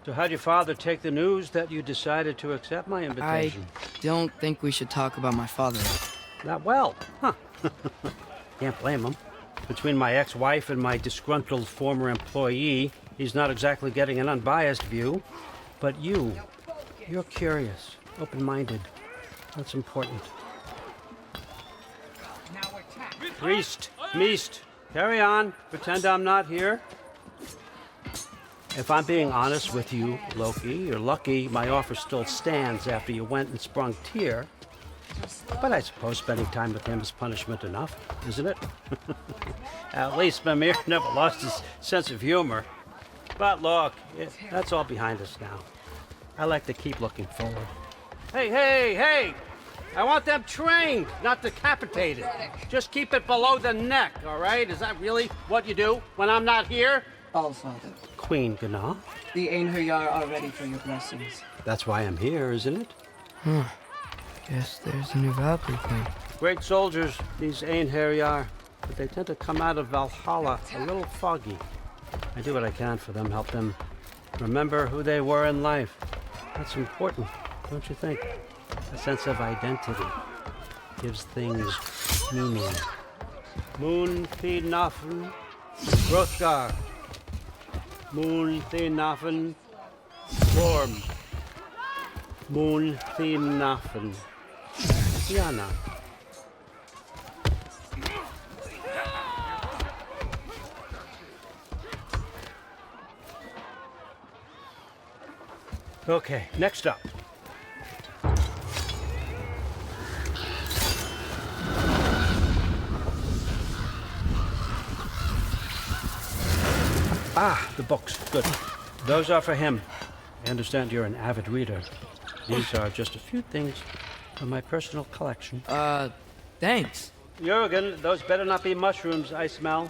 So how'd your father take the news that you decided to accept my invitation? I don't think we should talk about my father. Not well, huh? Can't blame him. Between my ex-wife and my disgruntled former employee, he's not exactly getting an unbiased view. But you're curious, open-minded. That's important. Priest, Meest, carry on. Pretend I'm not here. If I'm being honest with you, Loki, you're lucky my offer still stands after you went and sprung Tyr. But I suppose spending time with him is punishment enough, isn't it? At least Mimir never lost his sense of humor. But look, that's all behind us now. I like to keep looking forward. Hey! I want them trained, not decapitated. Just keep it below the neck, all right? Is that really what you do when I'm not here? All, Father. Queen Gná? The Einherjar are ready for your blessings. That's why I'm here, isn't it? Guess there's a new Valkyrie thing. Great soldiers, these Einherjar, but they tend to come out of Valhalla a little foggy. I do what I can for them, help them remember who they were in life. That's important, don't you think? A sense of identity gives things meaning. Moon Thinafen, Hrothgar. Moon Thinafen, Worm. Moon Thinafen, Yana. Okay, next up. The books. Good. Those are for him. I understand you're an avid reader. These are just a few things from my personal collection. Thanks. Jurgen, those better not be mushrooms I smell.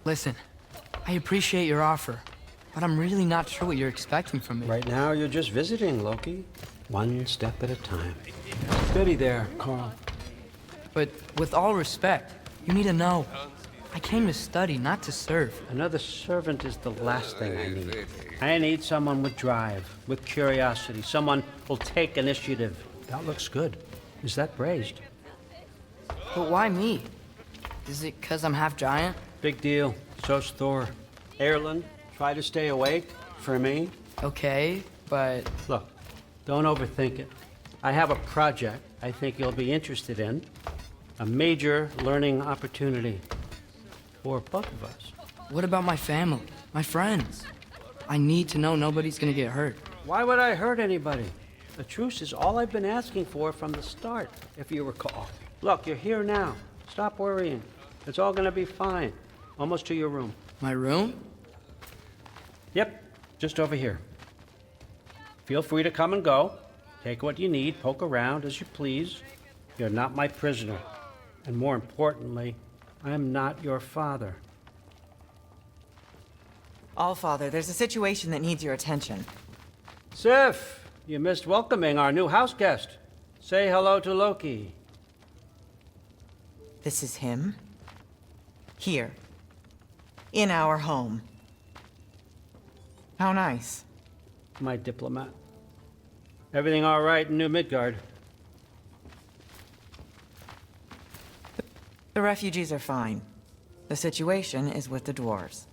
Listen, I appreciate your offer, but I'm really not sure what you're expecting from me. Right now, you're just visiting, Loki. One step at a time. Steady there, Carl. But with all respect, you need to know, I came to study, not to serve. Another servant is the last thing I need. I need someone with drive, with curiosity, someone who'll take initiative. That looks good. Is that braised? But why me? Is it 'cause I'm half giant? Big deal. So's Thor. Erlen, try to stay awake for me. Okay, but... Look, don't overthink it. I have a project I think you'll be interested in. A major learning opportunity. For both of us. What about my family? My friends? I need to know nobody's gonna get hurt. Why would I hurt anybody? A truce is all I've been asking for from the start, if you recall. Look, you're here now. Stop worrying. It's all gonna be fine. Almost to your room. My room? Yep, just over here. Feel free to come and go. Take what you need, poke around as you please. You're not my prisoner. And more importantly, I'm not your father. All, Father, there's a situation that needs your attention. Sif, you missed welcoming our new house guest. Say hello to Loki. This is him. Here. In our home. How nice. My diplomat. Everything all right in New Midgard? The refugees are fine. The situation is with the dwarves.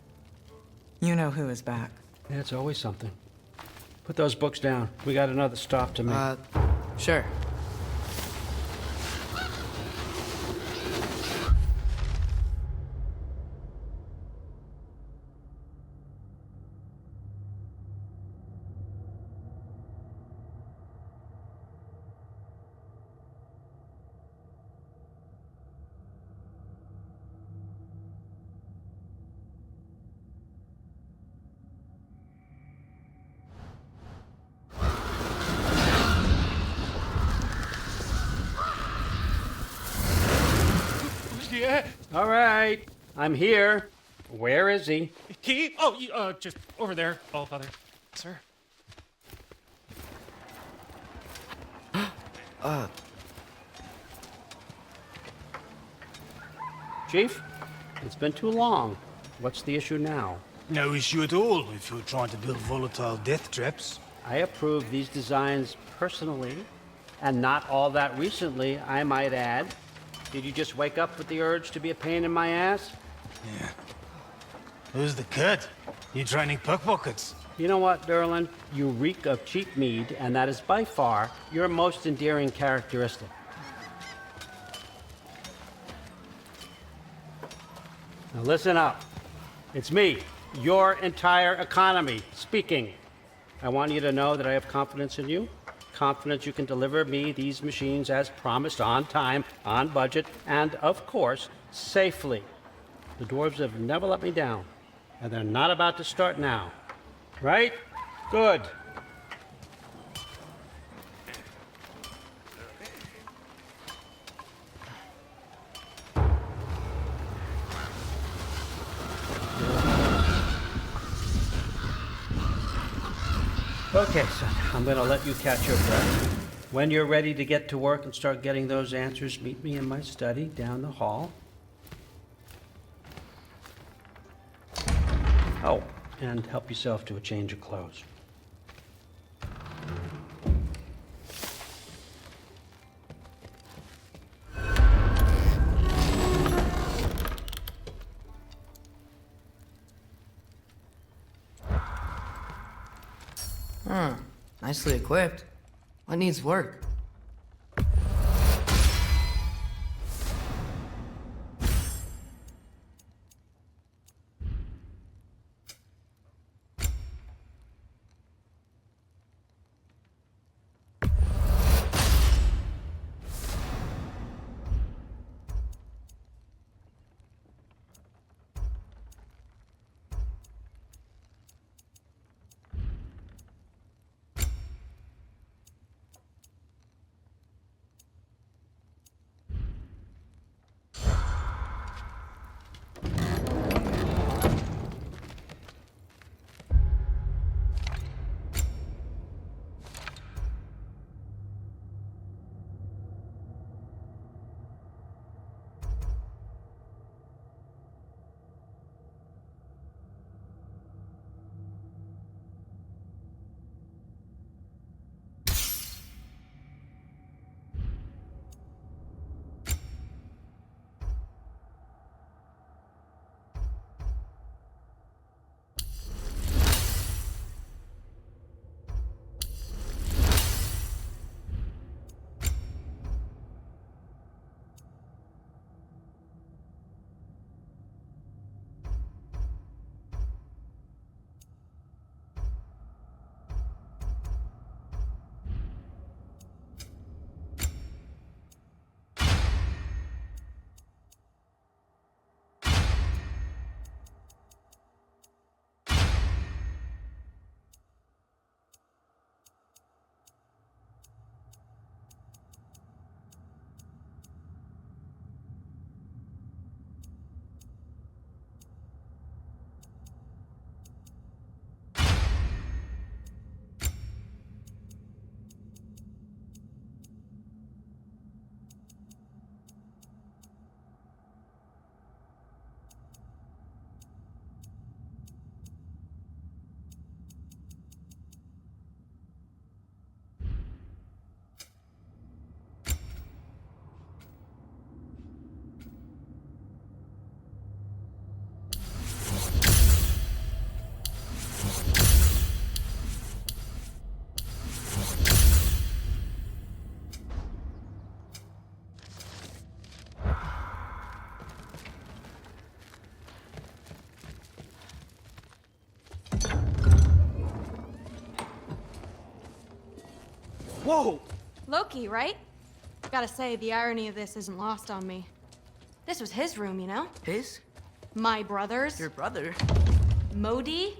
You know who is back. Yeah, it's always something. Put those books down. We got another stop to make. Sure. Yeah. All right, I'm here. Where is he? He? Oh, just over there, All Father. Sir. Chief, it's been too long. What's the issue now? No issue at all if you're trying to build volatile death traps. I approve these designs personally, and not all that recently, I might add. Did you just wake up with the urge to be a pain in my ass? Yeah. Who's the kid? You training pickpockets? You know what, Derlin? You reek of cheap mead, and that is by far your most endearing characteristic. Now listen up. It's me, your entire economy, speaking. I want you to know that I have confidence in you. Confidence you can deliver me these machines as promised, on time, on budget, and of course, safely. The dwarves have never let me down, and they're not about to start now. Right? Good. Okay, son, I'm gonna let you catch your breath. When you're ready to get to work and start getting those answers, meet me in my study down the hall. Oh, and help yourself to a change of clothes. Nicely equipped. What needs work? Whoa! Loki, right? Gotta say, the irony of this isn't lost on me. This was his room, you know? His? My brother's. Your brother? Modi?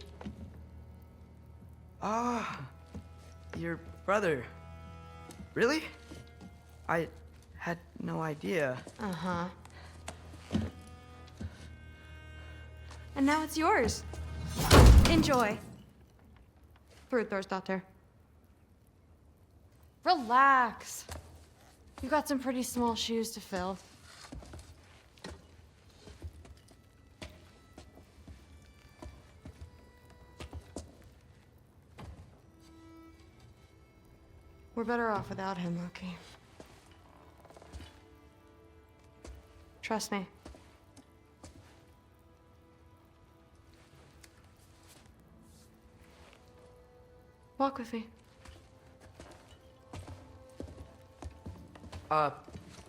Ah, your brother. Really? I had no idea. Uh-huh. And now it's yours. Enjoy. Fruit thirst out there. Relax. You got some pretty small shoes to fill. We're better off without him, Loki. Trust me. Walk with me.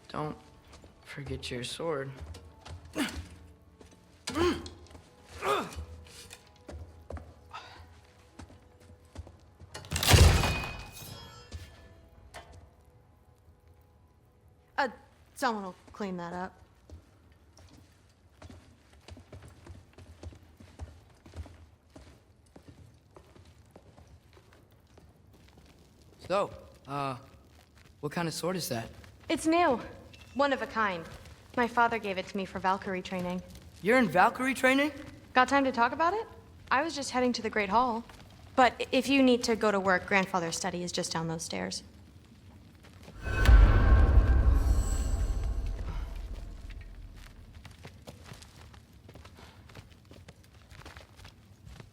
Don't forget your sword. Someone will clean that up. So, what kind of sword is that? It's new. One of a kind. My father gave it to me for Valkyrie training. You're in Valkyrie training? Got time to talk about it? I was just heading to the Great Hall. But if you need to go to work, Grandfather's study is just down those stairs.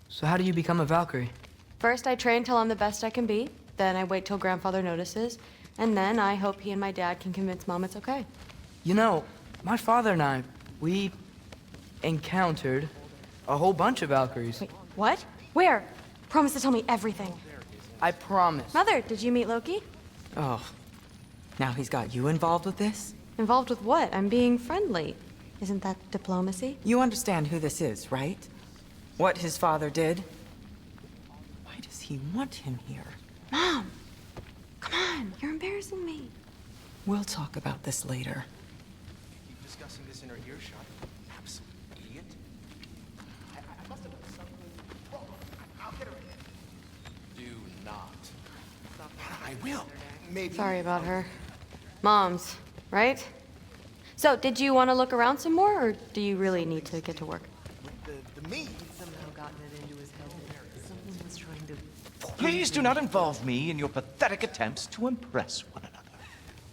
So how do you become a Valkyrie? First, I train till I'm the best I can be. Then I wait till Grandfather notices. And then I hope he and my dad can convince Mom it's okay. You know, my father and I, we encountered a whole bunch of Valkyries. Wait, what? Where? Promise to tell me everything. I promise. Mother, did you meet Loki? Oh, now he's got you involved with this? Involved with what? I'm being friendly. Isn't that diplomacy? You understand who this is, right? What his father did? Why does he want him here? Mom! Come on, you're embarrassing me. We'll talk about this later. Keep discussing this in her earshot. Absolute idiot. I must have done something wrong. I'll get her in. Do not. I will. Maybe. Sorry about her. Mom's, right? So, did you want to look around some more, or do you really need to get to work? The me. Somehow gotten it into his head that someone was trying to... Please do not involve me in your pathetic attempts to impress one another.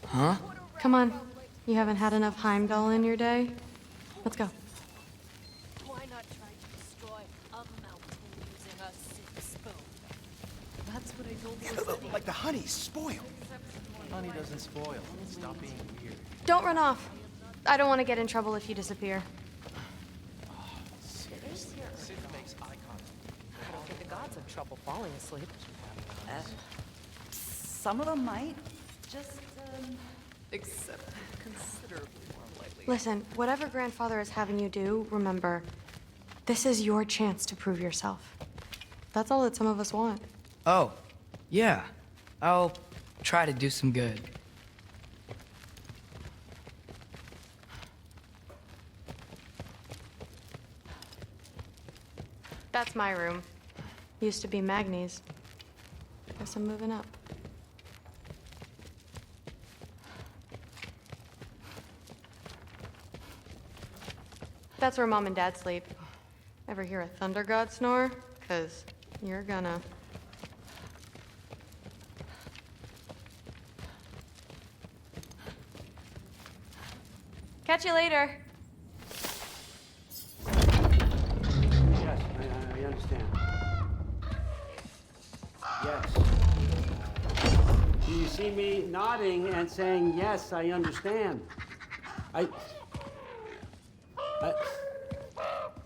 Huh? Come on. You haven't had enough Heimdall in your day? Let's go. Why not try to destroy a mountain using a soup spoon? That's what I told you. Like the honey spoiled. Honey doesn't spoil. Stop being weird. Don't run off. I don't want to get in trouble if you disappear. Sid makes eye contact. I don't think the gods have trouble falling asleep. Some of them might. Just, Except considerably more likely. Listen, whatever Grandfather is having you do, remember, this is your chance to prove yourself. That's all that some of us want. Oh, yeah. I'll try to do some good. That's my room. Used to be Magni's. Guess I'm moving up. That's where Mom and Dad sleep. Ever hear a thunder god snore? 'Cause you're gonna. Catch you later. Yes, I understand. Yes. Do you see me nodding and saying, yes, I understand?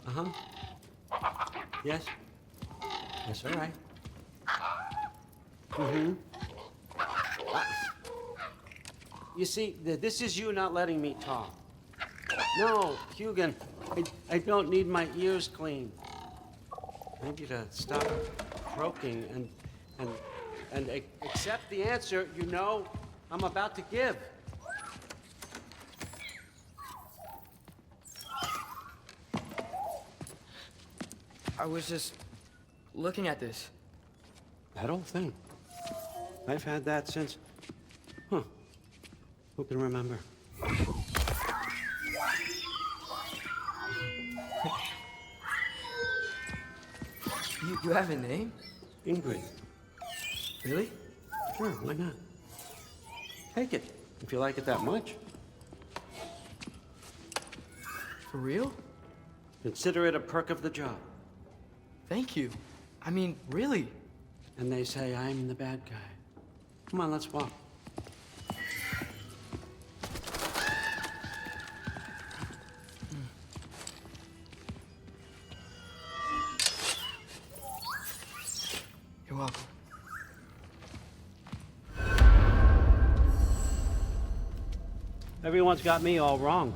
Uh-huh. Yes. Yes, all right. Mm-hmm. You see, this is you not letting me talk. No, Hugan, I don't need my ears cleaned. I need you to stop croaking and accept the answer you know I'm about to give. I was just looking at this. That old thing. I've had that since... Huh. Who can remember? You have a name? Ingrid. Really? Sure, why not? Take it, if you like it that much. For real? Consider it a perk of the job. Thank you. I mean, really. And they say I'm the bad guy. Come on, let's walk. You're welcome. Everyone's got me all wrong.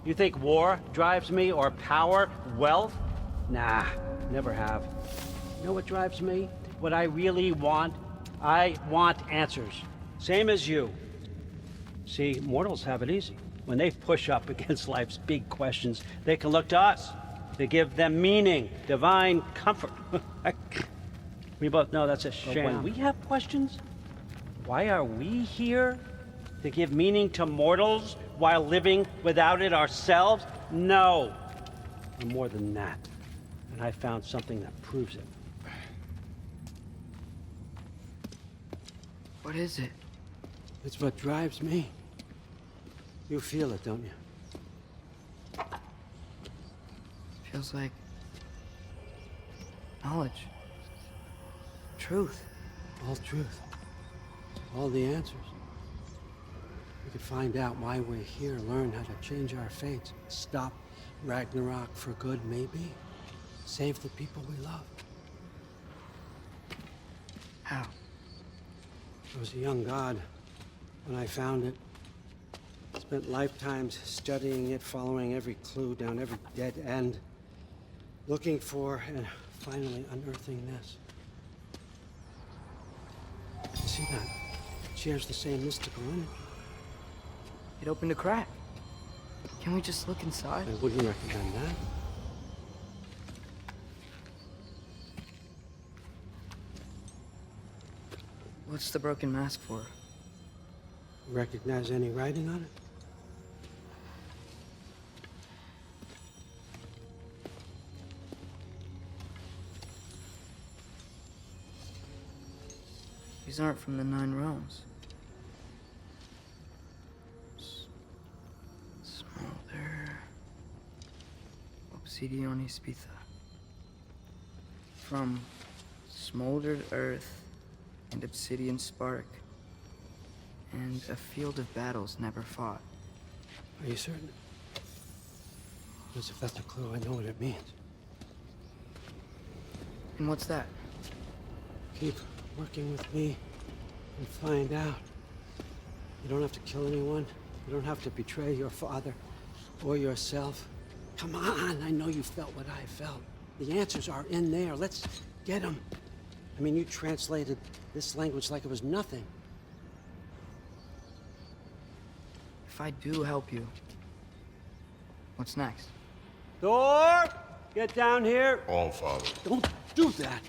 You think war drives me, or power, wealth? Nah, never have. You know what drives me? What I really want? I want answers. Same as you. See, mortals have it easy. When they push up against life's big questions, they can look to us to give them meaning, divine comfort. We both know that's a sham. But when we have questions, why are we here? To give meaning to mortals while living without it ourselves? No. I'm more than that. And I found something that proves it. What is it? It's what drives me. You feel it, don't you? Feels like knowledge. Truth. All truth. All the answers. We could find out why we're here, learn how to change our fates, stop Ragnarok for good, maybe. Save the people we love. How? I was a young god when I found it. Spent lifetimes studying it, following every clue down every dead end, looking for and finally unearthing this. See that? It shares the same mystical energy. It opened a crack. Can we just look inside? I wouldn't recommend that. What's the broken mask for? Recognize any writing on it? These aren't from the Nine Realms. Smolder. Obsidione Spitha. From smoldered earth and obsidian spark. And a field of battles never fought. Are you certain? Because if that's a clue, I know what it means. And what's that? Keep working with me and find out. You don't have to kill anyone. You don't have to betray your father or yourself. Come on, I know you felt what I felt. The answers are in there. Let's get them. I mean, you translated this language like it was nothing. If I do help you, what's next? Thor! Get down here! All father. Don't do that!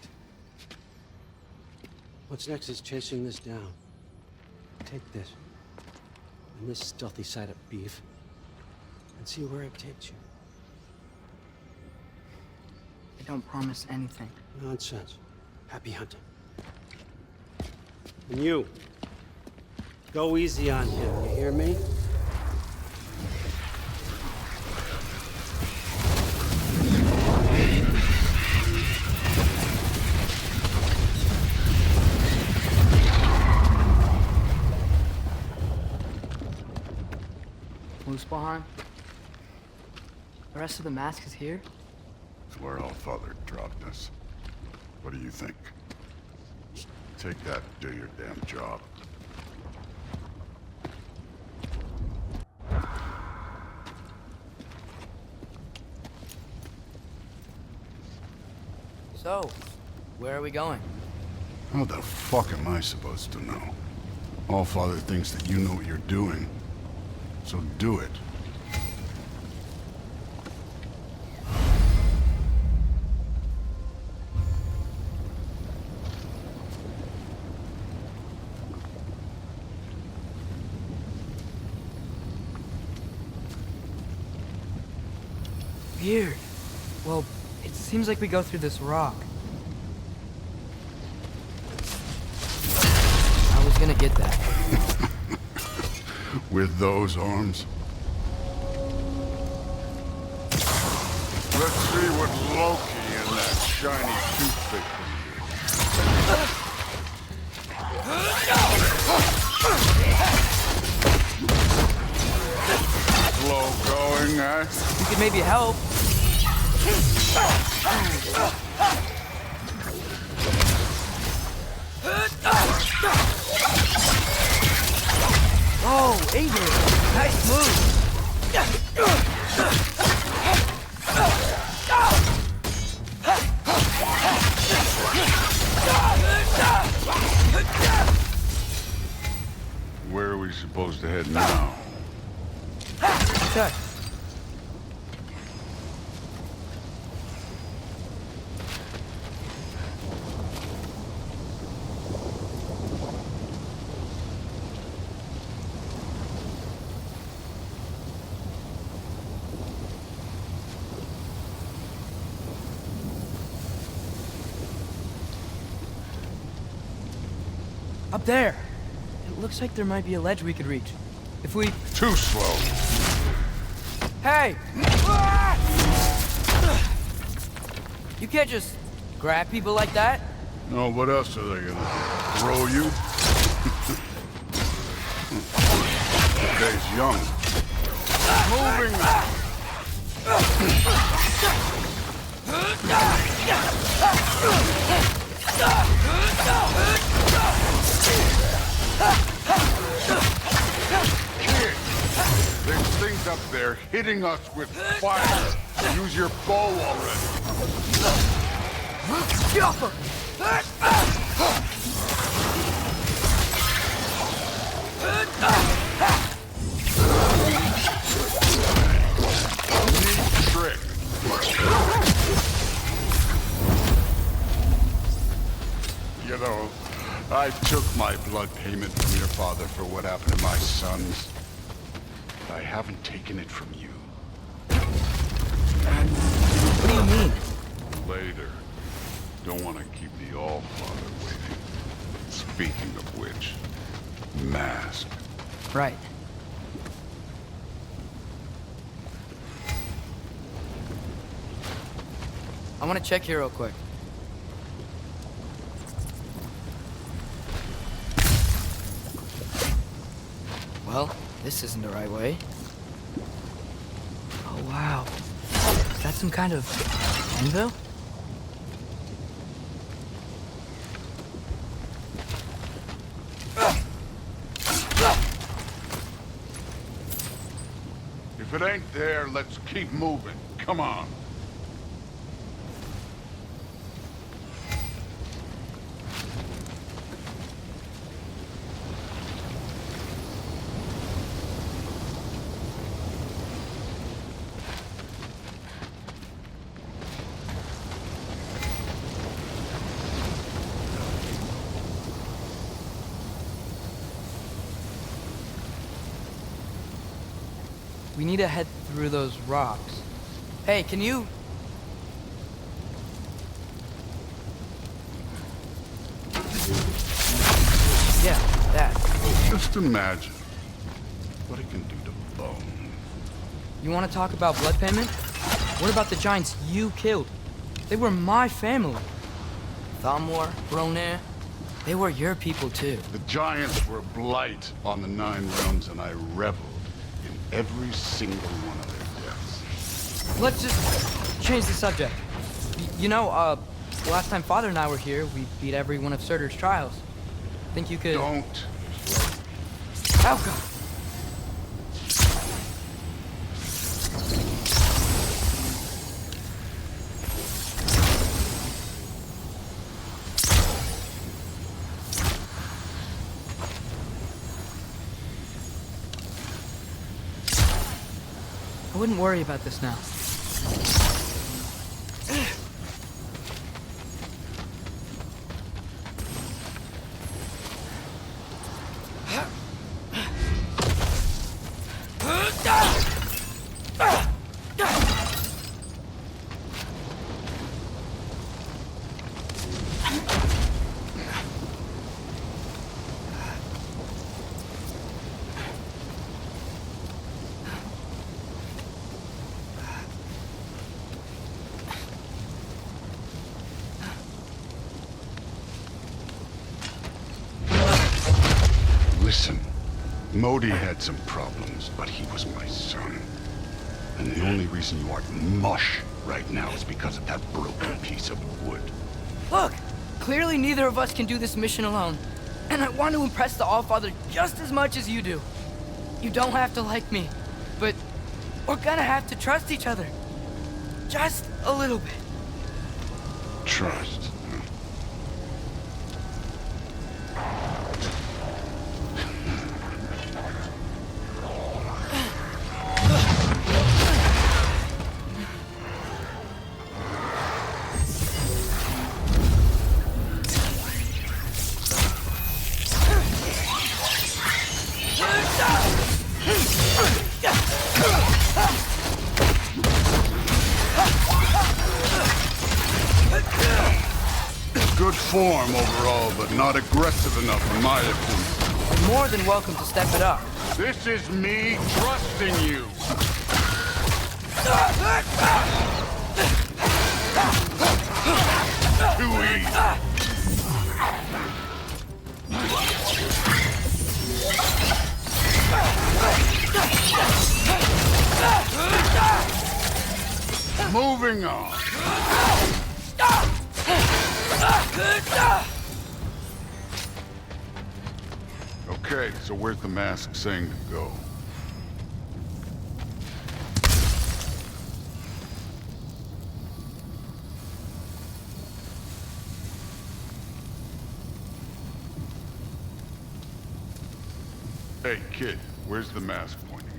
What's next is chasing this down. Take this, and this stealthy side of beef, and see where it takes you. I don't promise anything. Nonsense. Happy hunting. And you, go easy on him, you hear me? Muspelheim? The rest of the mask is here? It's where All Father dropped us. What do you think? Just take that and do your damn job. So, where are we going? How the fuck am I supposed to know? All Father thinks that you know what you're doing. So do it. Weird. Well, it seems like we go through this rock. I was gonna get that. With those arms? Let's see what Loki and that shiny toothpick can do. maybe help. Oh, Aiden, nice move. Where are we supposed to head now? Check. Up there. It looks like there might be a ledge we could reach. If we... Too slow. Hey! You can't just grab people like that. No, what else are they gonna throw you? The day's young. Moving! Kid, there's things up there hitting us with fire. Use your bow already. Neat trick. You know, I took my blood payment from your father for what happened to my sons. But I haven't taken it from you. What do you mean? Later. Don't want to keep the All-Father waiting. Speaking of which, mask. Right. I want to check here real quick. Well, this isn't the right way. Oh, wow. Is that some kind of anvil? If it ain't there, let's keep moving. Come on. We need to head through those rocks. Hey, can you... Yeah, that. Just imagine what it can do to bone. You want to talk about blood payment? What about the giants you killed? They were my family. Thamor, Bronir, they were your people too. The giants were blight on the Nine Realms, and I reveled in every single one of their deaths. Let's just change the subject. You know, last time Father and I were here, we beat every one of Surtur's trials. Think you could... Don't. Oh, God. I wouldn't worry about this now. Listen, Modi had some problems, but he was my son. And the only reason you aren't mush right now is because of that broken piece of wood. Look! Clearly neither of us can do this mission alone. And I want to impress the Allfather just as much as you do. You don't have to like me, but we're gonna have to trust each other. Just a little bit. Trust. Good form overall, but not aggressive enough in my opinion. You're more than welcome to step it up. This is me trusting you. Too easy. Moving on. Okay, so where's the mask saying to go? Hey, kid, where's the mask pointing us?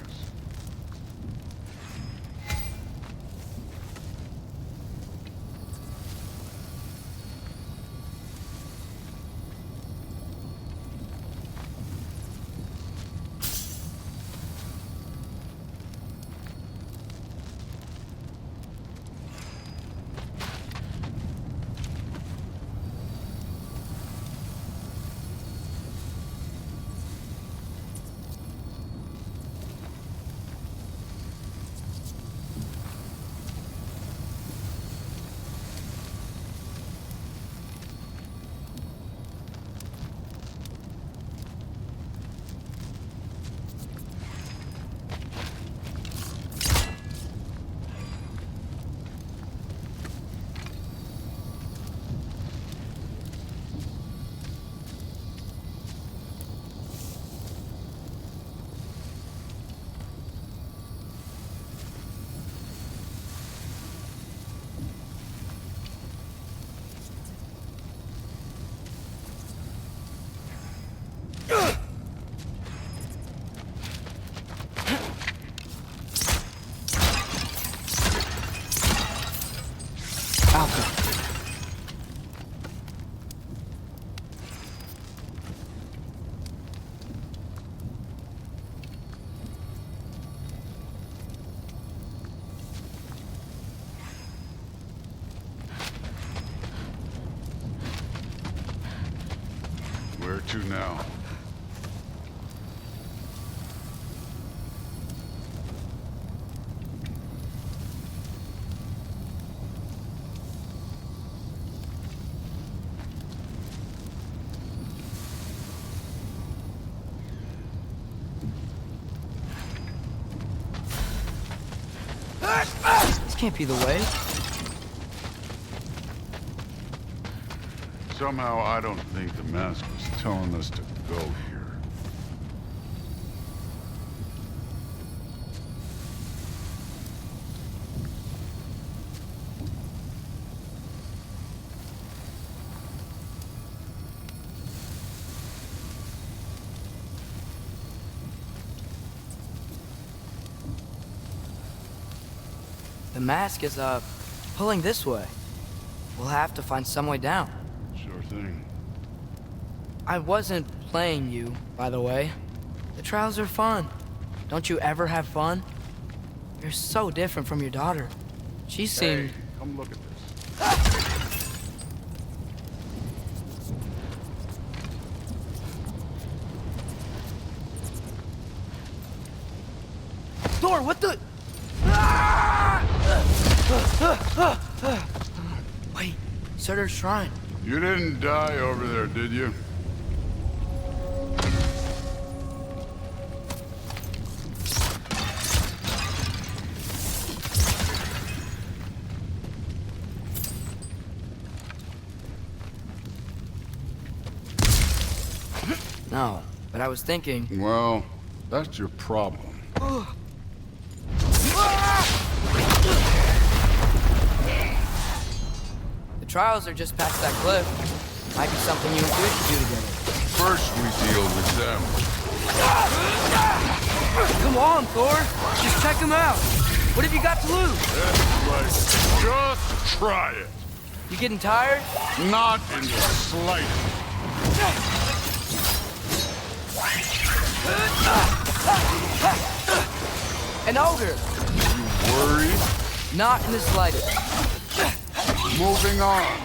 Where to now? This can't be the way. Somehow I don't think the mask was telling us to go here. The mask is, pulling this way. We'll have to find some way down. Sure thing. I wasn't playing you, by the way. The trials are fun. Don't you ever have fun? You're so different from your daughter. She seemed... Hey, come look at this. Thor, what the... Wait, Surtur's shrine. You didn't die over there, did you? No, but I was thinking... Well, that's your problem. The trials are just past that cliff. Might be something you and Dude could do together. First we deal with them. Come on, Thor. Just check him out. What have you got to lose? That's right. Just try it. You getting tired? Not in the slightest. An ogre. You worried? Not in the slightest. Moving on.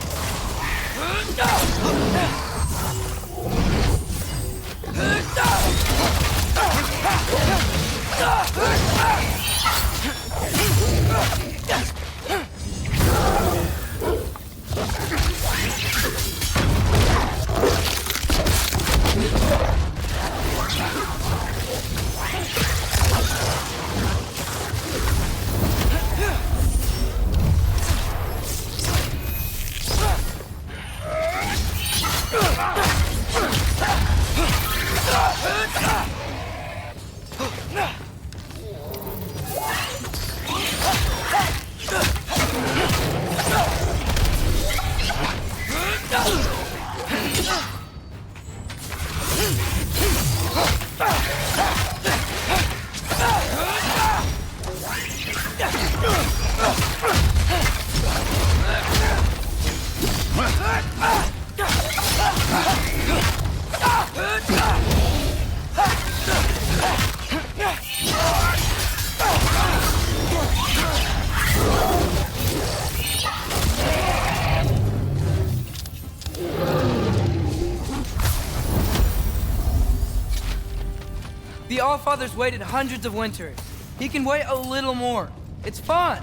The Allfather's waited hundreds of winters. He can wait a little more. It's fun.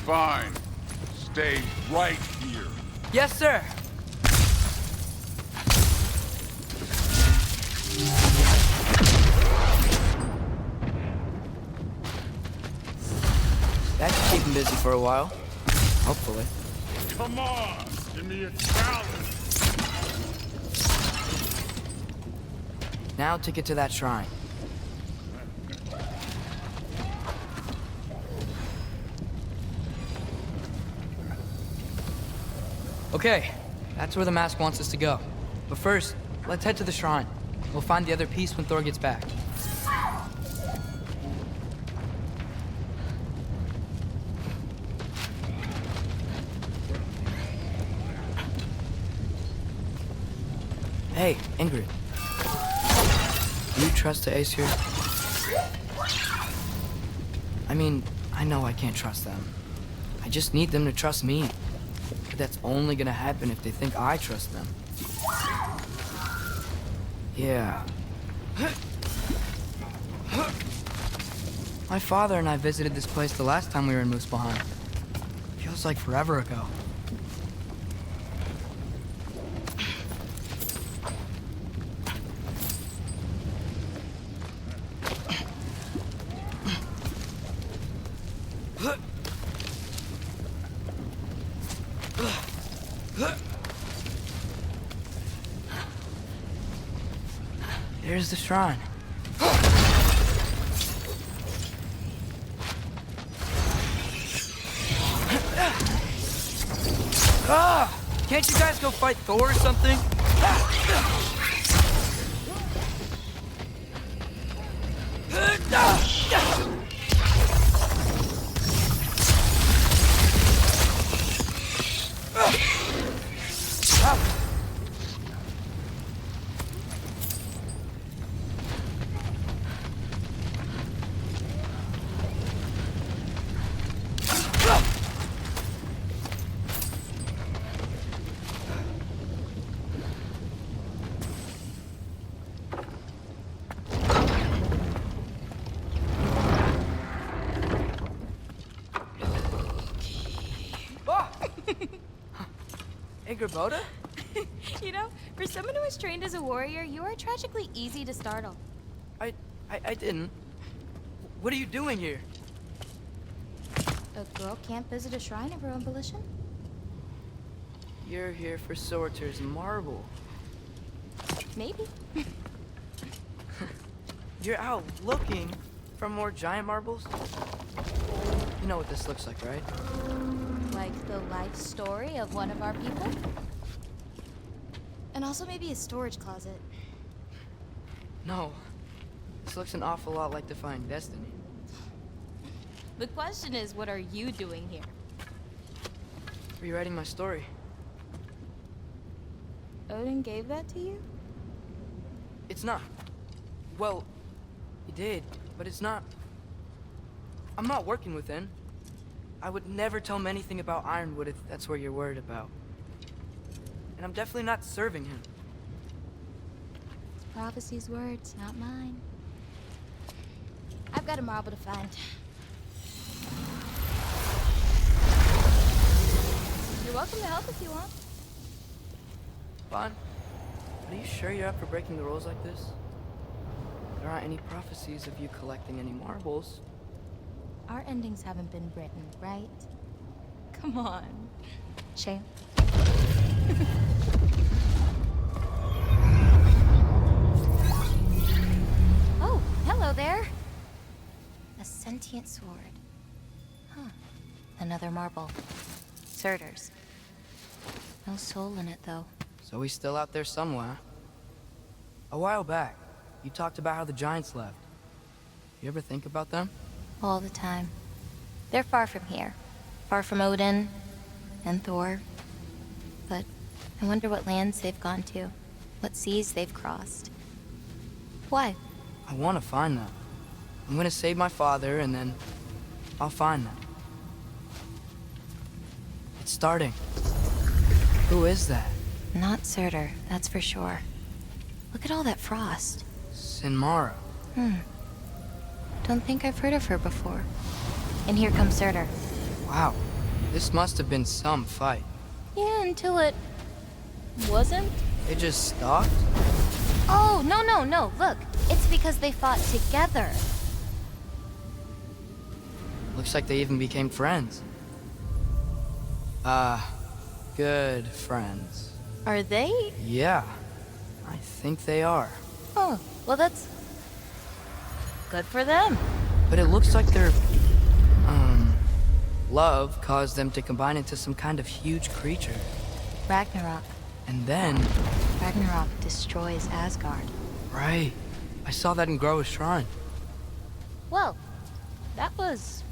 Fine. Stay right here. Yes, sir. That should keep him busy for a while. Hopefully. Come on. Give me a challenge. Now to get to that shrine. Okay, that's where the mask wants us to go. But first, let's head to the shrine. We'll find the other piece when Thor gets back. Hey, Ingrid. Do you trust the Aesir? I mean, I know I can't trust them. I just need them to trust me. But that's only gonna happen if they think I trust them. Yeah. My father and I visited this place the last time we were in Muspelheim. Feels like forever ago. There's the shrine. Ah! Can't you guys go fight Thor or something? Boda? You know, for someone who was trained as a warrior, you are tragically easy to startle. I didn't. What are you doing here? A girl can't visit a shrine of her own volition? You're here for Sorcerer's marble. Maybe. You're out looking for more giant marbles? You know what this looks like, right? Like the life story of one of our people? And also maybe a storage closet. No. This looks an awful lot like Defying Destiny. The question is, what are you doing here? Rewriting my story. Odin gave that to you? It's not. Well, he did, but it's not. I'm not working with him. I would never tell him anything about Ironwood if that's what you're worried about. And I'm definitely not serving him. It's prophecy's words, not mine. I've got a marble to find. You're welcome to help if you want. Bon, are you sure you're up for breaking the rules like this? There aren't any prophecies of you collecting any marbles. Our endings haven't been written, right? Come on, champ. Oh, hello there. A sentient sword. Huh. Another marble. Surtur's. No soul in it, though. So he's still out there somewhere. A while back, you talked about how the giants left. You ever think about them? All the time. They're far from here. Far from Odin and Thor. But I wonder what lands they've gone to. What seas they've crossed. Why? I want to find them. I'm gonna save my father, and then I'll find them. It's starting. Who is that? Not Surtur, that's for sure. Look at all that frost. Sinmara. Don't think I've heard of her before. And here comes Surtur. Wow. This must have been some fight. Yeah, until it... wasn't? They just stopped? Oh, no. Look, it's because they fought together. Looks like they even became friends. Good friends. Are they? Yeah, I think they are. Oh, well that's... good for them. But it looks like their, love caused them to combine into some kind of huge creature. Ragnarok. And then... Ragnarok destroys Asgard. Right. I saw that in Groa's shrine. Well, that was...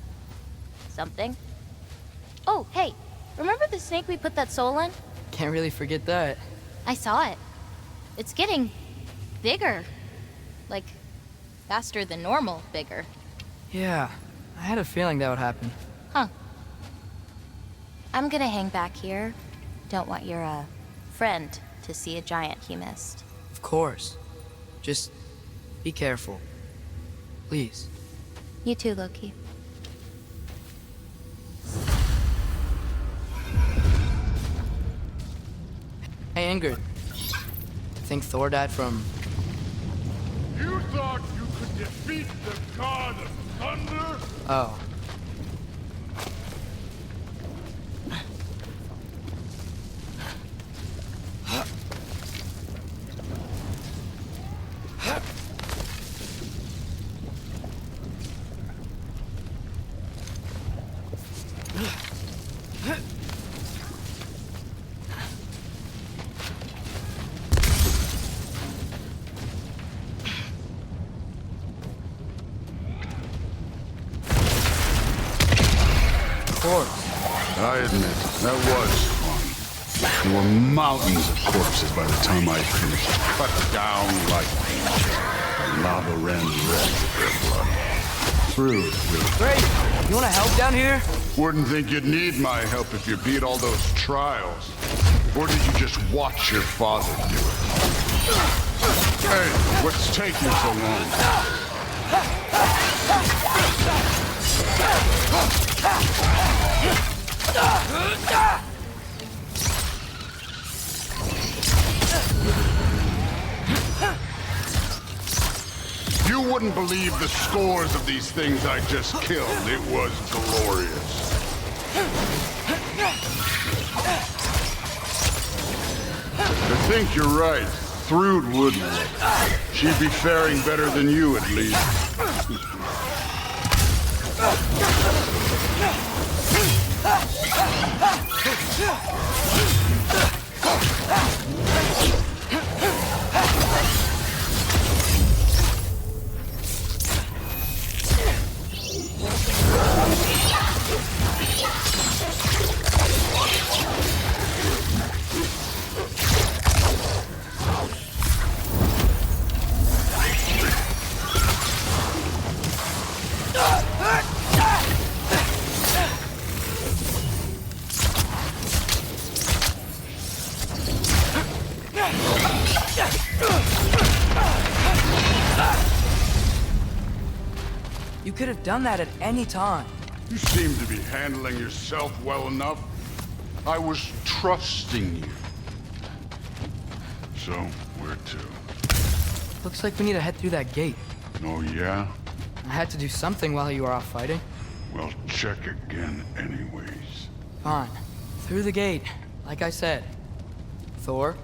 something. Oh, hey, remember the snake we put that soul in? Can't really forget that. I saw it. It's getting... bigger. Like, faster than normal bigger. Yeah, I had a feeling that would happen. Huh. I'm gonna hang back here. Don't want your, friend to see a giant he missed. Of course. Just be careful. Please. You too, Loki. Hey, Ingrid. Think Thor died from... You thought you could defeat the god of thunder? Oh. I admit, that was fun. There were mountains of corpses by the time I finished. Cut down like the lava ran red with their blood. True. Great! You wanna help down here? Wouldn't think you'd need my help if you beat all those trials. Or did you just watch your father do it? Hey, what's taking so long? You wouldn't believe the scores of these things I just killed. It was glorious. I think you're right. Thrud wouldn't look. She'd be faring better than you, at least. You could have done that at any time. You seem to be handling yourself well enough. I was trusting you. So, where to? Looks like we need to head through that gate. Oh, yeah? I had to do something while you were off fighting. Well, check again anyways. Fine. Through the gate, like I said. Thor?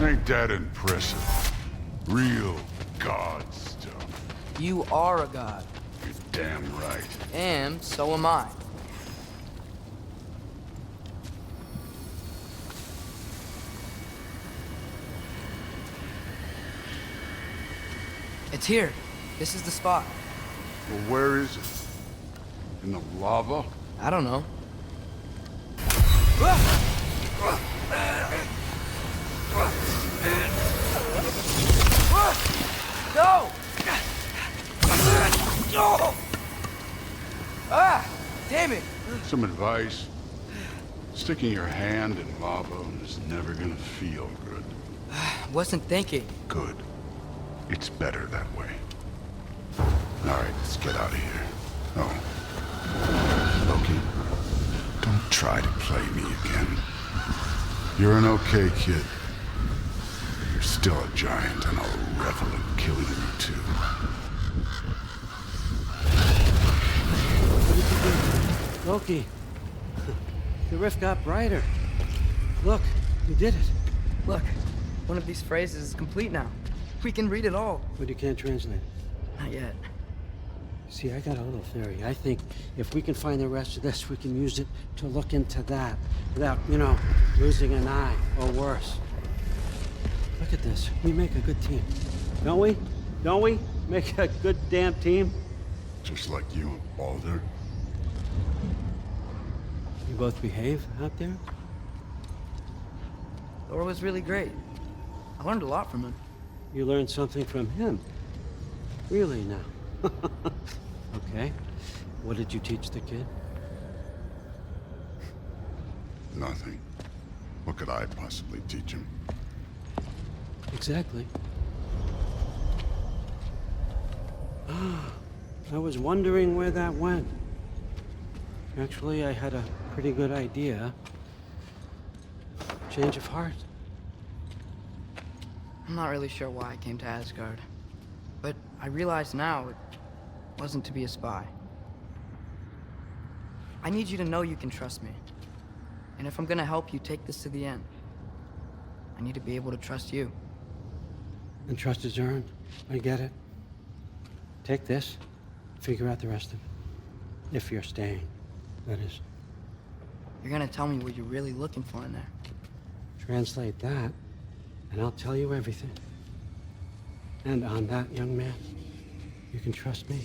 Ain't that impressive? Real god stuff. You are a god. You're damn right. And so am I. It's here. This is the spot. Well, where is it? In the lava? I don't know. No! Ah! Damn it! Some advice. Sticking your hand in lava is never gonna feel good. Wasn't thinking. Good. It's better that way. Alright, let's get out of here. Oh. Loki, don't try to play me again. You're an okay kid. But you're still a giant, and I'll revel in killing you too. Loki, the rift got brighter. Look, you did it. Look, one of these phrases is complete now. We can read it all. But you can't translate. Not yet. See, I got a little theory. I think if we can find the rest of this, we can use it to look into that without, you know, losing an eye or worse. Look at this. We make a good team. Don't we? Don't we? Make a good damn team? Just like you and Baldur. You both behave out there? Thor was really great. I learned a lot from him. You learned something from him? Really now? Okay. What did you teach the kid? Nothing. What could I possibly teach him? Exactly. I was wondering where that went. Actually, I had a pretty good idea. Change of heart. I'm not really sure why I came to Asgard. But I realize now it wasn't to be a spy. I need you to know you can trust me. And if I'm gonna help you take this to the end, I need to be able to trust you. And trust is earned. I get it. Take this, figure out the rest of it. If you're staying, that is. You're gonna tell me what you're really looking for in there. Translate that, and I'll tell you everything. And on that, young man, you can trust me.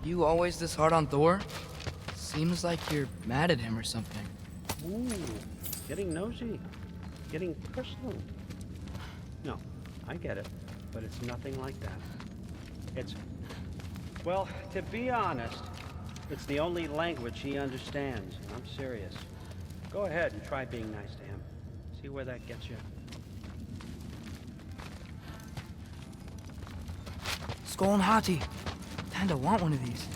You always this hard on Thor? Seems like you're mad at him or something. Ooh, getting nosy. Getting personal. No, I get it, but it's nothing like that. It's... Well, to be honest, it's the only language he understands. I'm serious. Go ahead and try being nice to him. See where that gets you. Skull and Hati. Kinda want one of these.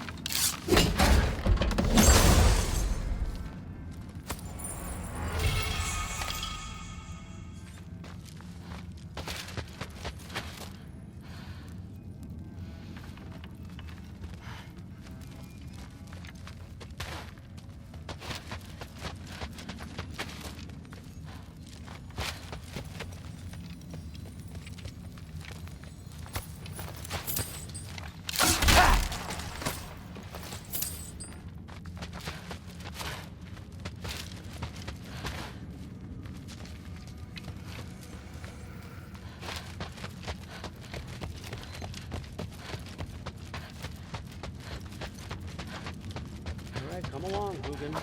right, come along, Hugin.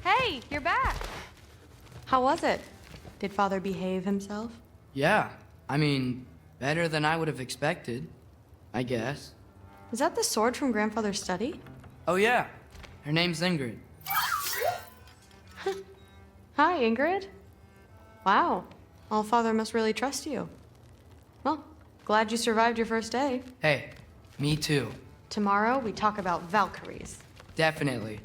Hey, you're back. How was it? Did Father behave himself? Yeah, I mean, better than I would have expected, I guess. Is that the sword from Grandfather's study? Oh yeah, her name's Ingrid. Hi, Ingrid. Wow, Allfather must really trust you. Well, glad you survived your first day. Hey, me too. Tomorrow, we talk about Valkyries. Definitely.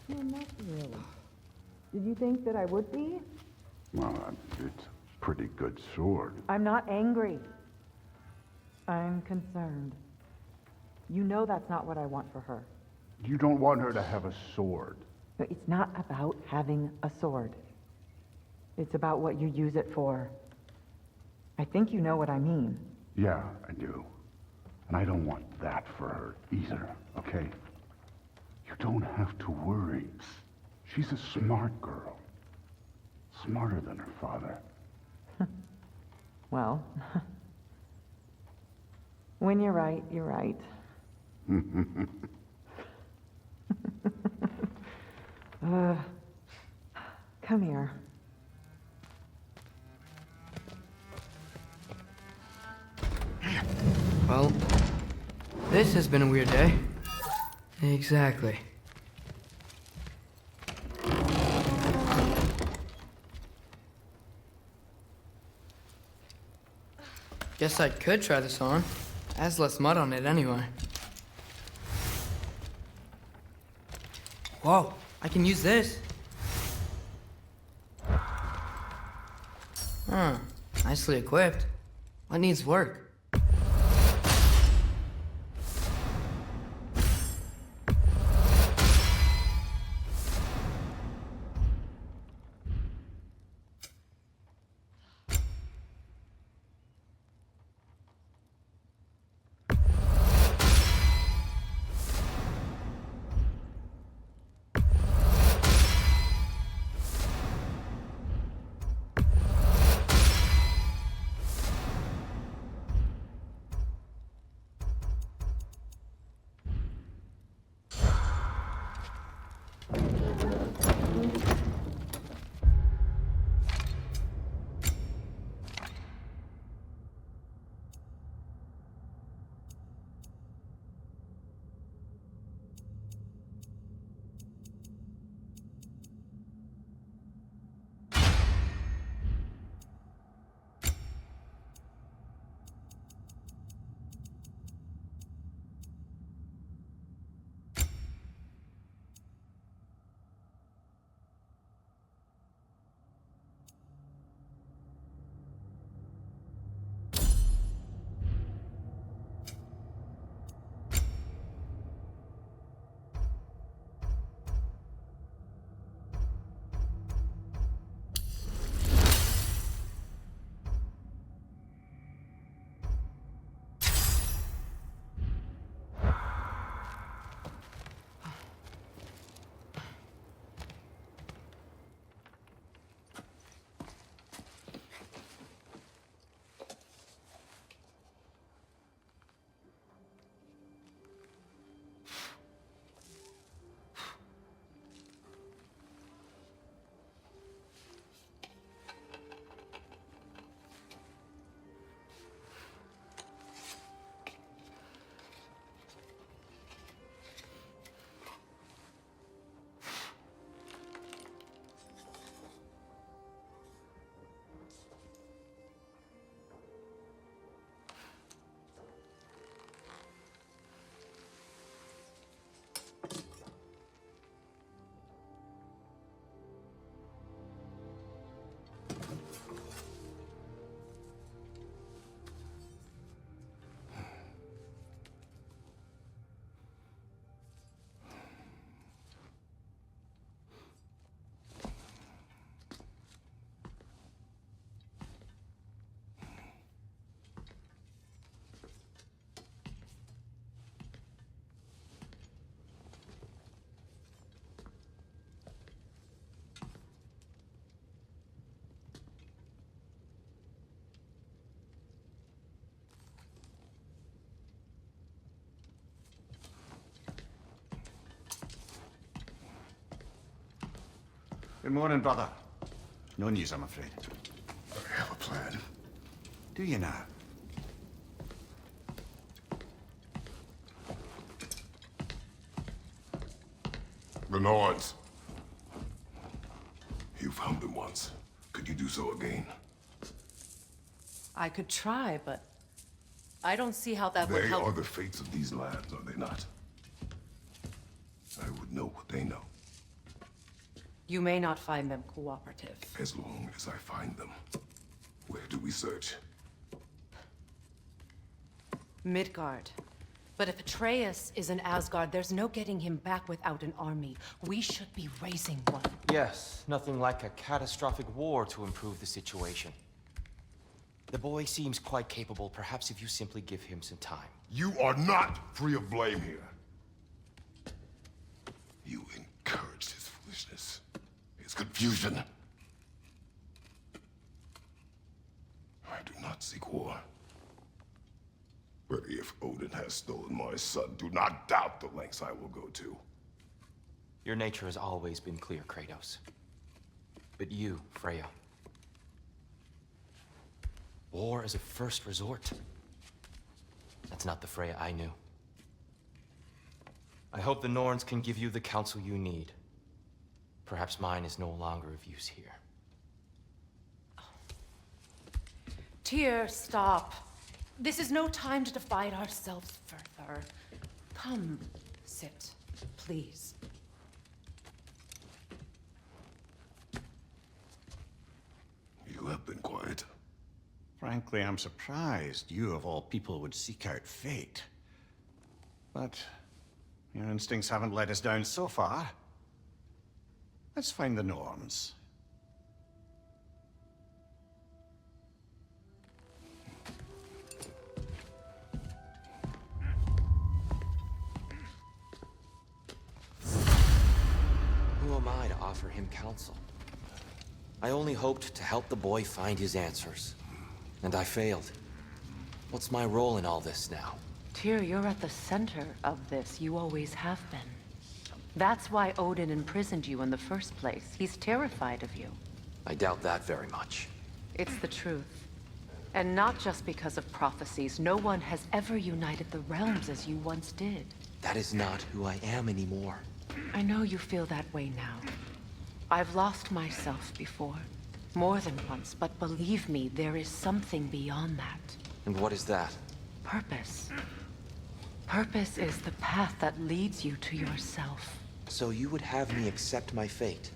No, not really. Did you think that I would be? Well, it's a pretty good sword. I'm not angry. I'm concerned. You know that's not what I want for her. You don't want her to have a sword. No, it's not about having a sword. It's about what you use it for. I think you know what I mean. Yeah, I do. And I don't want that for her either, okay? You don't have to worry. She's a smart girl. Smarter than her father. Well, when you're right, you're right. Come here. Well, this has been a weird day. Exactly. Guess I could try this on. Has less mud on it anyway. Whoa, I can use this. Huh, nicely equipped. What needs work? Good morning, brother. No news, I'm afraid. I have a plan. Do you now? The Nords. You found them once. Could you do so again? I could try, but I don't see how that would They help. are the fates of these lands, are they not? I would know what they know, You may not find them cooperative. as long as I find them. Where do we search? Midgard. But if Atreus is in Asgard, there's no getting him back without an army. We should be raising one. Yes, nothing like a catastrophic war to improve the situation. The boy seems quite capable, perhaps if you simply give him some time. You are not free of blame here. You encouraged his foolishness, his confusion. I do not seek war. But if Odin has stolen my son, do not doubt the lengths I will go to. Your nature has always been clear, Kratos. But you, Freya. War as a first resort. That's not the Freya I knew. I hope the Norns can give you the counsel you need. Perhaps mine is no longer of use here. Tyr, stop. This is no time to divide ourselves further. Come, sit, please. You have been quiet. Frankly, I'm surprised you, of all people, would seek out fate. But your instincts haven't let us down so far. Let's find the Norns. Who am I to offer him counsel? I only hoped to help the boy find his answers. And I failed. What's my role in all this now? Tyr, you're at the center of this. You always have been. That's why Odin imprisoned you in the first place. He's terrified of you. I doubt that very much. It's the truth. And not just because of prophecies. No one has ever united the realms as you once did. That is not who I am anymore. I know you feel that way now. I've lost myself before. More than once, but believe me, there is something beyond that. And what is that? Purpose. Purpose is the path that leads you to yourself. So you would have me accept my fate?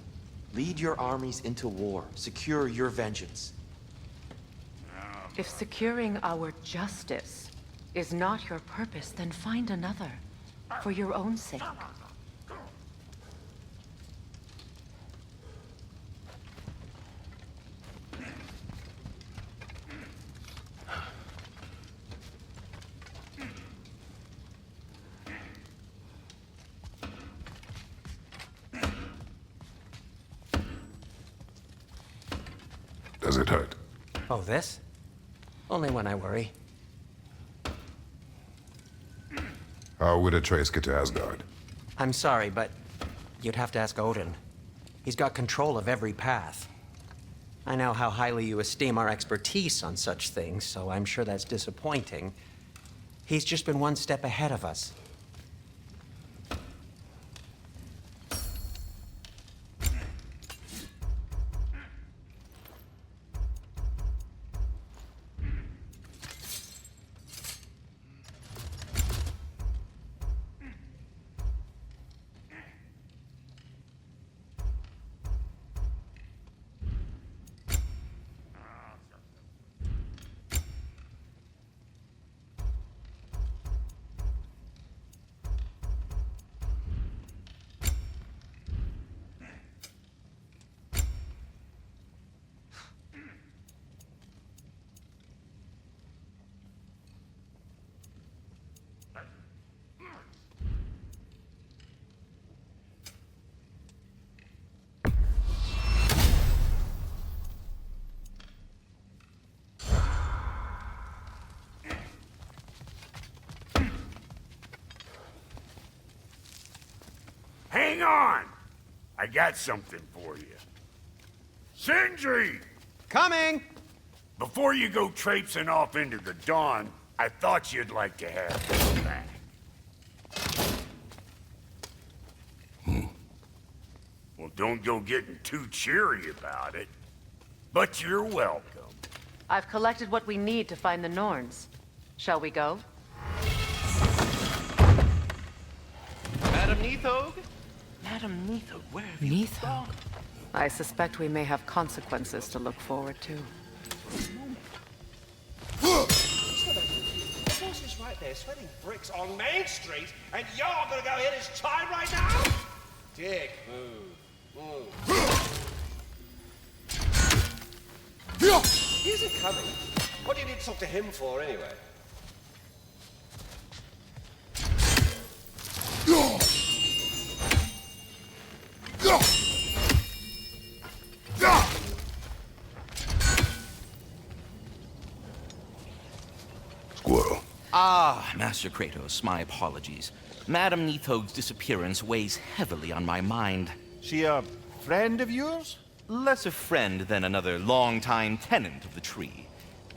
Lead your armies into war, secure your vengeance. If securing our justice is not your purpose, then find another. For your own sake. Does it hurt? Oh, this? Only when I worry. How would Atreus get to Asgard? I'm sorry, but you'd have to ask Odin. He's got control of every path. I know how highly you esteem our expertise on such things, so I'm sure that's disappointing. He's just been one step ahead of us. Hang on! I got something for you. Sindri! Coming! Before you go traipsing off into the dawn, I thought you'd like to have this back. Well, don't go getting too cheery about it. But you're welcome. I've collected what we need to find the Norns. Shall we go? Madam Neathog? Madam Neathog, where have you gone? I suspect we may have consequences to look forward to. The boss is right there, sweating bricks on Main Street, and you're gonna go hit his chime right now? Dick, move. He isn't coming. What do you need to talk to him for, anyway? Squirrel. Ah, Master Kratos, my apologies. Madam Neathog's disappearance weighs heavily on my mind. She a friend of yours? Less a friend than another longtime tenant of the tree.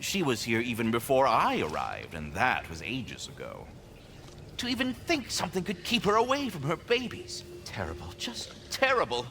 She was here even before I arrived, and that was ages ago. To even think something could keep her away from her babies. Terrible, just terrible.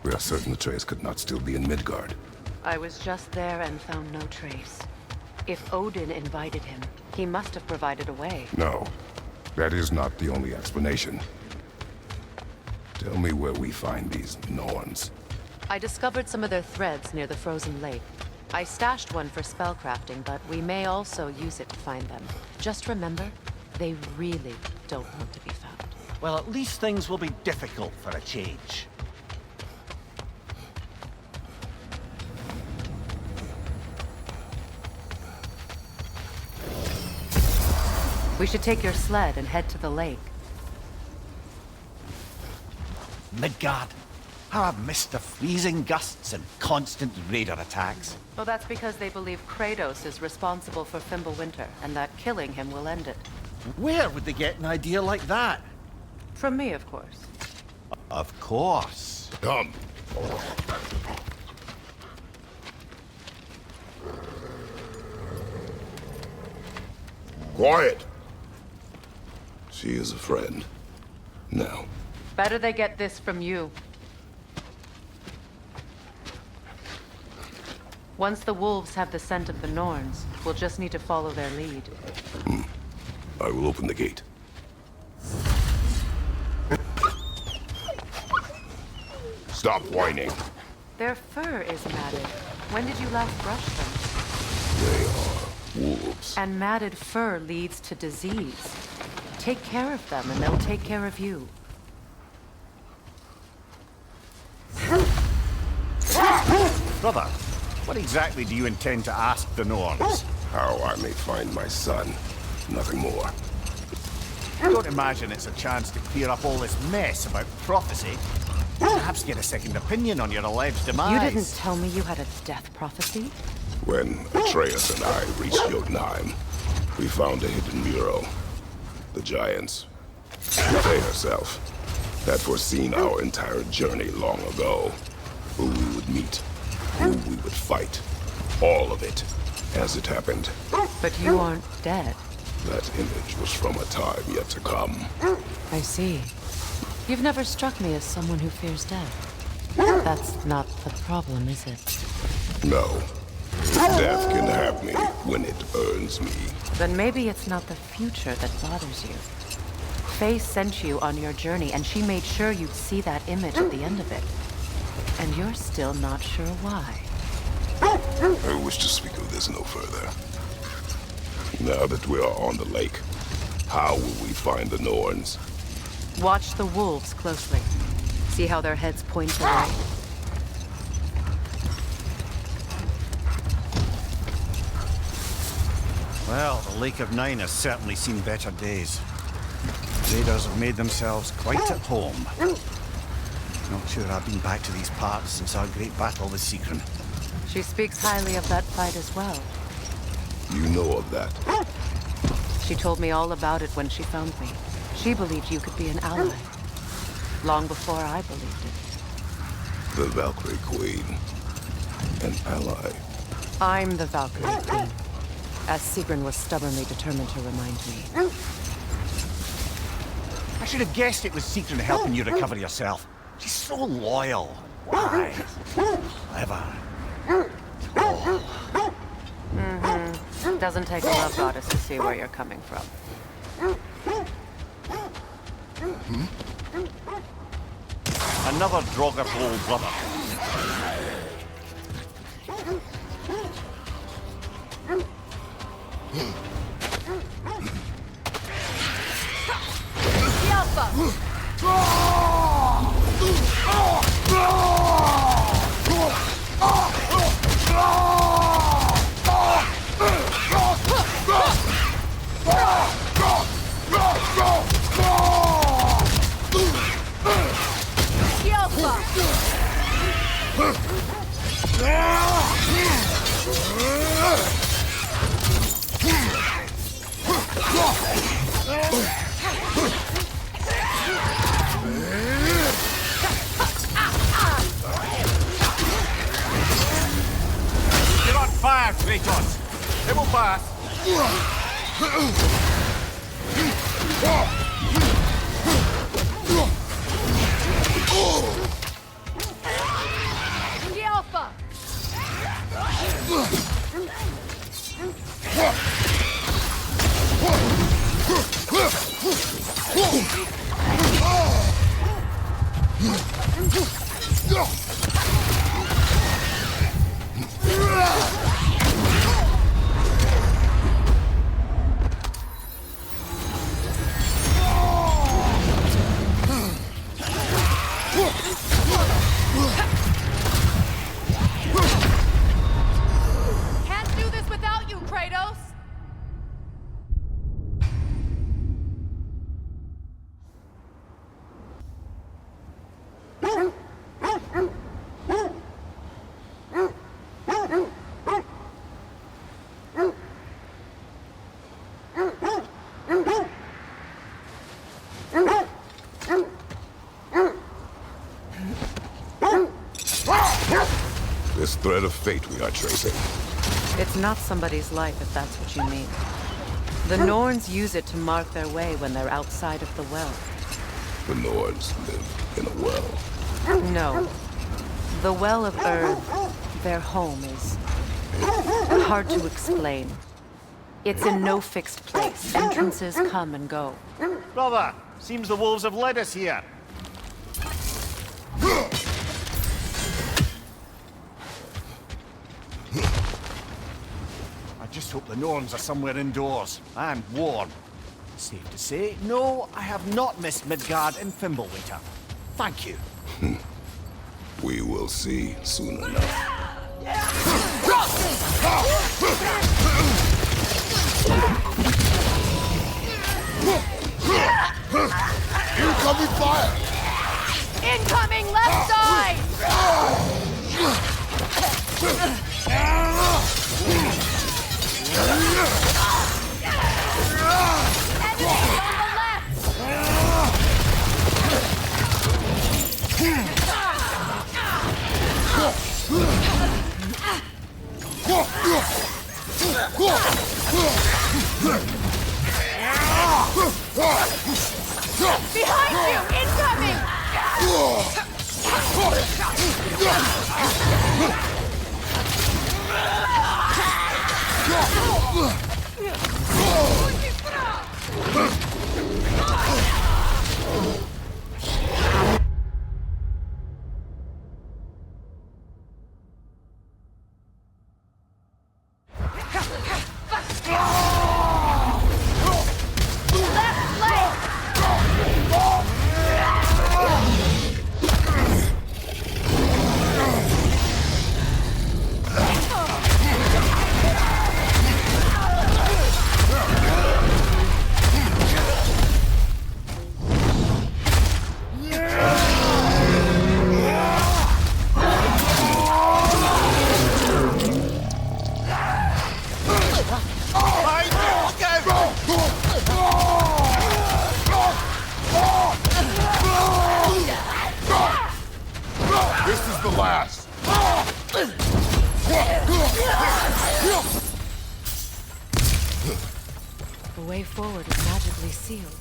We are certain the trace could not still be in Midgard. I was just there and found no trace. If Odin invited him, he must have provided a way. No, that is not the only explanation. Tell me where we find these Norns. I discovered some of their threads near the frozen lake. I stashed one for spellcrafting, but we may also use it to find them. Just remember, they really don't want to be found. Well, at least things will be difficult for a change. We should take your sled and head to the lake. Midgard. How I've missed the freezing gusts and constant raider attacks. Well, that's because they believe Kratos is responsible for Fimbulwinter, and that killing him will end it. Where would they get an idea like that? From me, of course. Of course. Come. Quiet. She is a friend. Now. Better they get this from you. Once the wolves have the scent of the Norns, we'll just need to follow their lead. I will open the gate. Stop whining. Their fur is matted. When did you last brush them? They are wolves. And matted fur leads to disease. Take care of them, and they'll take care of you. Brother, what exactly do you intend to ask the Norns? How I may find my son. Nothing more. Don't imagine it's a chance to clear up all this mess about prophecy. Perhaps get a second opinion on your alleged demise. You didn't tell me you had a death prophecy? When Atreus and I reached Jotunheim, we found a hidden mural. The Giants, they herself, had foreseen our entire journey long ago. Who we would meet, who we would fight. All of it, as it happened. But you aren't dead. That image was from a time yet to come. I see. You've never struck me as someone who fears death. That's not the problem, is it? No. Death can have me when it earns me. Then maybe it's not the future that bothers you. Faye sent you on your journey, and she made sure you'd see that image at the end of it. And you're still not sure why. I wish to speak of this no further. Now that we are on the lake, how will we find the Norns? Watch the wolves closely. See how their heads point away? Well, the Lake of Nine has certainly seen better days. Raiders have made themselves quite at home. Not sure I've been back to these parts since our great battle with Seekron. She speaks highly of that fight as well. You know of that? She told me all about it when she found me. She believed you could be an ally. Long before I believed it. The Valkyrie Queen. An ally. I'm the Valkyrie Queen. As Seekron was stubbornly determined to remind me. I should have guessed it was Seekron helping you recover yourself. She's so loyal. Why? Clever. Mm-hmm. Doesn't take a love goddess to see where you're coming from. Another Draugr old brother. You're on fire, Kratos. It will pass. The Alpha! Can't do this without you, Kratos! This thread of fate we are tracing. It's not somebody's life, if that's what you mean. The Norns use it to mark their way when they're outside of the well. The Norns live in a well. No. The Well of Earth, their home, is hard to explain. It's in no fixed place. Entrances come and go. Brother, seems the wolves have led us here. I just hope the Norns are somewhere indoors. I'm warm. Safe to say, no, I have not missed Midgard and Fimbulwinter. Thank you. We will see soon enough. Incoming fire! Incoming left side! Enemies on the left! Behind you! Incoming! This is the last. The way forward is magically sealed.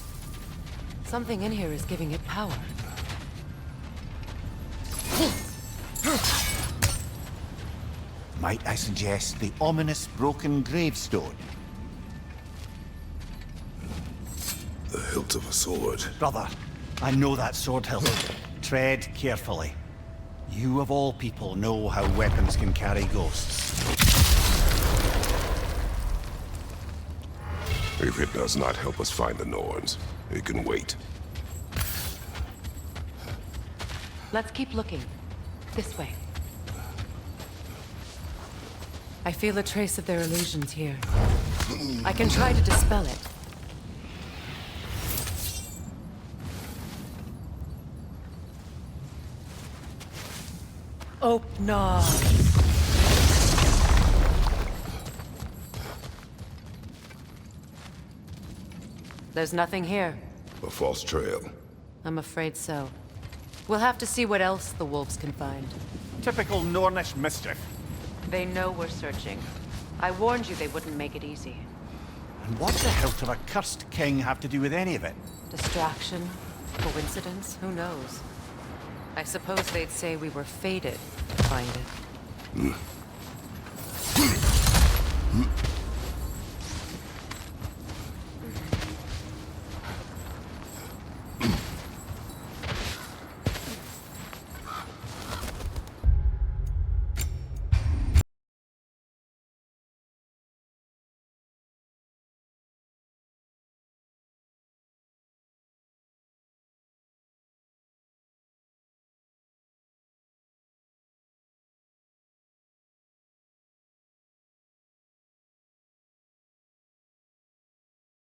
Something in here is giving it power. Might I suggest the ominous broken gravestone? The hilt of a sword. Brother, I know that sword hilt. Tread carefully. You of all people know how weapons can carry ghosts. If it does not help us find the Norns, it can wait. Let's keep looking. This way. I feel a trace of their illusions here. I can try to dispel it. Oh, no. There's nothing here. A false trail. I'm afraid so. We'll have to see what else the wolves can find. Typical Nornish mischief. They know we're searching. I warned you they wouldn't make it easy. And what the hilt of a cursed king have to do with any of it? Distraction? Coincidence? Who knows? I suppose they'd say we were fated to find it.